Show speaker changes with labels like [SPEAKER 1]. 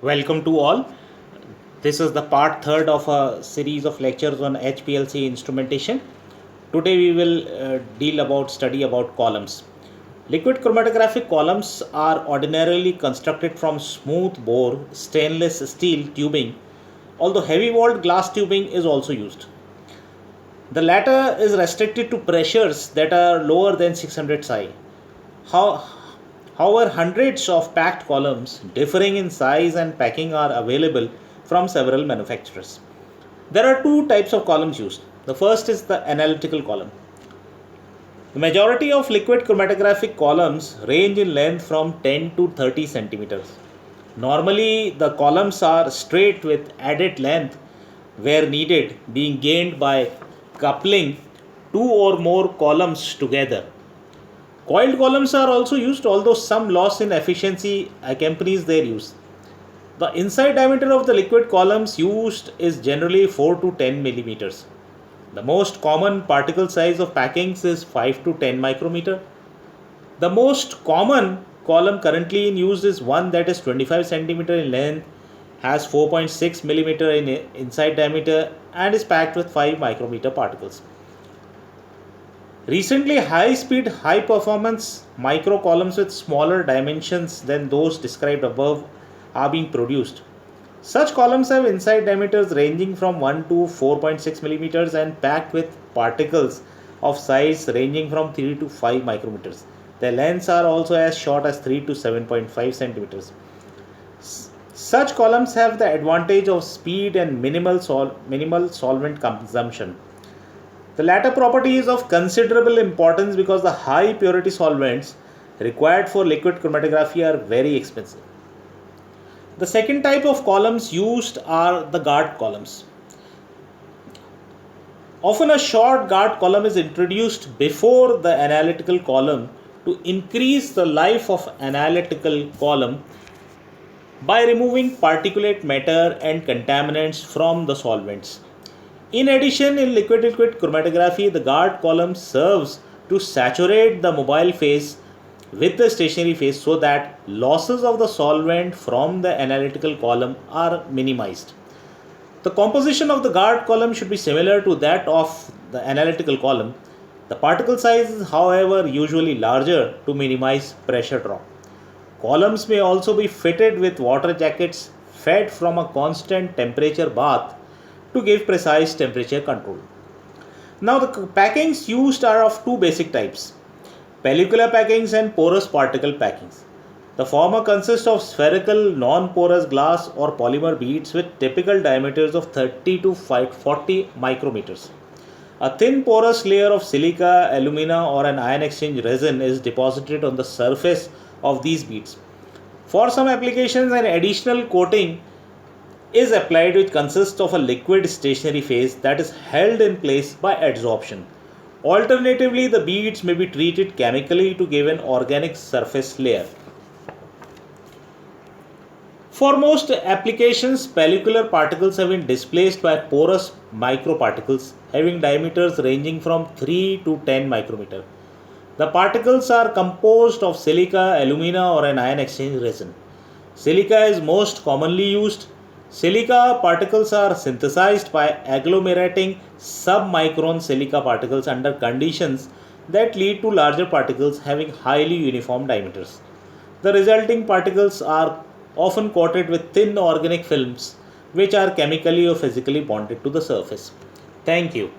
[SPEAKER 1] Welcome to all. This is the part third of a series of lectures on HPLC instrumentation. Today we will study about columns. Liquid chromatographic columns are ordinarily constructed from smooth bore stainless steel tubing, although heavy walled glass tubing is also used. The latter is restricted to pressures that are lower than 600 psi. How, However, hundreds of packed columns differing in size and packing are available from several manufacturers. There are two types of columns used. The first is the analytical column. The majority of liquid chromatographic columns range in length from 10 to 30 centimeters. Normally, the columns are straight with added length where needed, being gained by coupling two or more columns together. Coiled columns are also used, although some loss in efficiency accompanies their use. The inside diameter of the liquid columns used is generally 4 to 10 millimeters. The most common particle size of packings is 5 to 10 micrometer. The most common column currently in use is one that is 25 centimeter in length, has 4.6 millimeter in inside diameter, and is packed with 5 micrometer particles. Recently, high-speed, high-performance micro columns with smaller dimensions than those described above are being produced. Such columns have inside diameters ranging from 1 to 4.6 millimeters and packed with particles of size ranging from 3 to 5 micrometers. Their lengths are also as short as 3 to 7.5 centimeters. Such columns have the advantage of speed and minimal solvent consumption. The latter property is of considerable importance because the high purity solvents required for liquid chromatography are very expensive. The second type of columns used are the guard columns. Often a short guard column is introduced before the analytical column to increase the life of analytical column by removing particulate matter and contaminants from the solvents. In addition, in liquid-liquid chromatography, the guard column serves to saturate the mobile phase with the stationary phase so that losses of the solvent from the analytical column are minimized. The composition of the guard column should be similar to that of the analytical column. The particle size is, however, usually larger to minimize pressure drop. Columns may also be fitted with water jackets fed from a constant temperature bath to give precise temperature control. Now the packings used are of two basic types: pellicular packings and porous particle packings. The former consists of spherical non-porous glass or polymer beads with typical diameters of 30 to 40 micrometers. A thin porous layer of silica, alumina or an ion exchange resin is deposited on the surface of these beads. For some applications, an additional coating is applied, which consists of a liquid stationary phase that is held in place by adsorption. Alternatively, the beads may be treated chemically to give an organic surface layer. For most applications, pellicular particles have been displaced by porous microparticles having diameters ranging from 3 to 10 micrometer. The particles are composed of silica, alumina or an ion exchange resin. Silica is most commonly used. Silica particles are synthesized by agglomerating submicron silica particles under conditions that lead to larger particles having highly uniform diameters. The resulting particles are often coated with thin organic films which are chemically or physically bonded to the surface. Thank you.